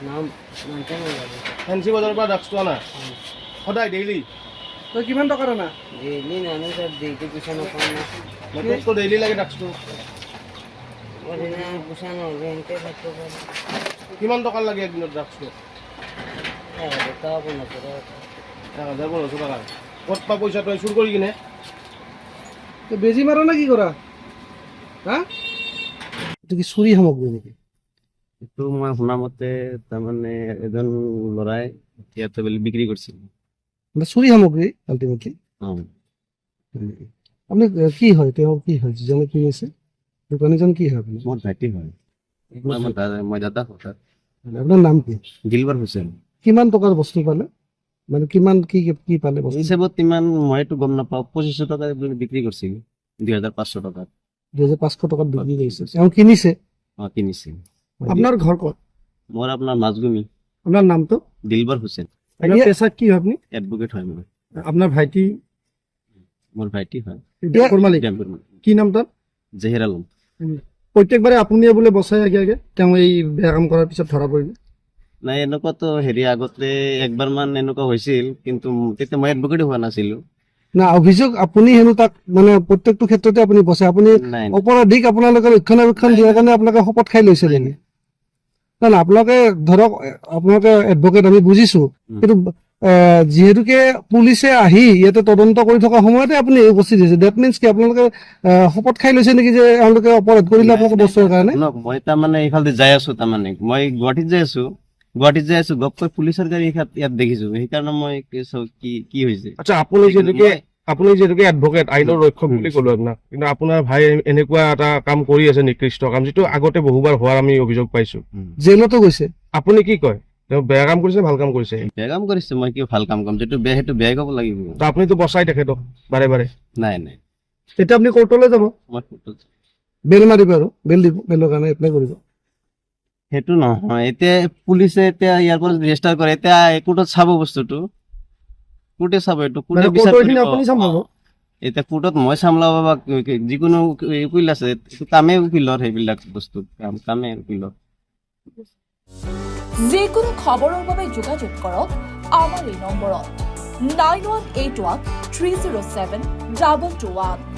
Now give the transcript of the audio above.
নাম নামতে নালাগে ফেঞ্চি বজাৰৰ পৰা ড্ৰাগছটো আনা সদায় ডেইলি তই কিমান টকাৰ আনা ডেইলি নানো স্যাৰ ডেইলি পয়সা নপাও না নেটৱৰ্কটো ডেইলি লাগে ড্ৰাগছটো বলে না পয়সা নহলে এনকে থাকতে পাৰে কিমান টকাৰ লাগে একদিনত ড্ৰাগছটো 1000 টাকা 1500 টাকা 1500 টকা ক'ত পা পইচা তই চুৰ কৰি কিনে তই বেজি মাৰ না কি কৰা হা এইটো কি চুৰি সামগ্ৰী নেকি এইটো মই শুনা মতে তাৰমানে এজন ল'ৰাই ইয়াতে বোলে বিক্ৰী কৰিছিল মানে চুৰি সামগ্ৰী আল্টিমেটলি আপুনি কি হয় তেওঁ কি হয় যিজনে কিনিছে দোকানীজন কি হয় আপুনি মোৰ ভাইটি হয় মই দাদা হয় আপোনাৰ নাম কি দিলবাৰ হুছেইন কিমান টকাৰ বস্তু পালে মানে কিমান কি কি পালে বস্তু হিচাপত ইমান মইতো গম নাপাওঁ 2500 টকা বিক্ৰী কৰিছিল 2500 টকাত 2500 টকাত বিক্ৰী কৰিছে তেওঁ কিনিছে কিনিছিল আপোনাৰ ঘৰ ক'ত মোৰ আপোনাৰ মাজগুমি আপোনাৰ নামটো দিলবাৰ হুছেইন আপোনাৰ পেছাত কি হয় আপুনি এডভোকেট হয় মই আপোনাৰ ভাইটি মোৰ ভাইটি হয় টেম্পুৰ মালিক কি নাম তাৰ জহিৰ আলম প্ৰত্যেকবাৰে আপুনি বোলে বচাই আগে তেওঁ এই বেয়া কাম কৰাৰ পিছত ধৰা পৰিব নাই এনেকুৱাতো হেৰি আগতে একবাৰমান এনেকুৱা হৈছিল কিন্তু তেতিয়া মই এডভোকেট হোৱা নাছিলো না অভিযোগ আপুনি হেনো তাক মানে প্ৰত্যেকটো ক্ষেত্ৰতে আপুনি বচাই আপুনি নাই অপৰাধীক আপোনালোকে ৰক্ষণাবেক্ষণ দিয়াৰ কাৰণে আপোনালোকে শপত খাই লৈছে নেকি না না আপোনালোকে ধৰক আপোনালোকে এডভোকেট আমি বুজিছো কিন্তু যিহেতুকে পুলিচে আহি ইয়াতে তদন্ত কৰি থকা সময়তে আপুনি উপস্থিত হৈছে ডেট মিনছ কি আপোনালোকে শপত খাই লৈছে নেকি যে এওঁলোকে অপৰাধ কৰিলে আপোনালোকে বস্তুৰ কাৰণে মই তাৰমানে এইফালে যাই আছো তাৰমানে মই গুৱাহাটীত যাই আছো গপকৈ পুলিচৰ গাড়ী ইয়াত দেখিছো সেইকাৰণে মই কি হৈছে আচ্ছা আপুনি যেনেকৈ এডভোকেট আইনৰ ৰক্ষক বুলি ক'লো আপোনাক কিন্তু আপোনাৰ ভাই এনেকুৱা এটা কাম কৰি আছে নিকৃষ্ট কাম যিটো আগতে বহুবাৰ হোৱাৰ আমি অভিযোগ পাইছো জেলতো গৈছে আপুনি কি কয় তেওঁ বেয়া কাম কৰিছে ভাল কাম কৰিছে বেয়া কাম কৰিছে মই কি ভাল কাম যিটো বেয়া সেইটো বেয়াই ক'ব লাগিব আপুনিতো বচাই তেখেতক বাৰে বাৰে নাই এতিয়া আপুনি কোৰ্টলৈ যাব মই বেল মাৰিব আৰু বেল দিব বেলৰ কাৰণে এপ্লাই কৰিব সেইটো নহয় এতিয়া পুলিচে এতিয়া ইয়াৰ পৰা ৰেজিষ্টাৰ কৰে এতিয়া কোৰ্টত চাব বস্তুটো কোৰ্টে চাব এইটো কোৰ্টে বিচাৰ কৰিব আপুনি চম্ভালিব এতিয়া কোৰ্টত মই চামলাব বা যিকোনো উকিল আছে কামে উকিলৰ সেইবিলাক বস্তু কামে উকিলৰ যিকোনো খবৰৰ বাবে যোগাযোগ কৰক আমাৰ এই নম্বৰত 9181 307 2221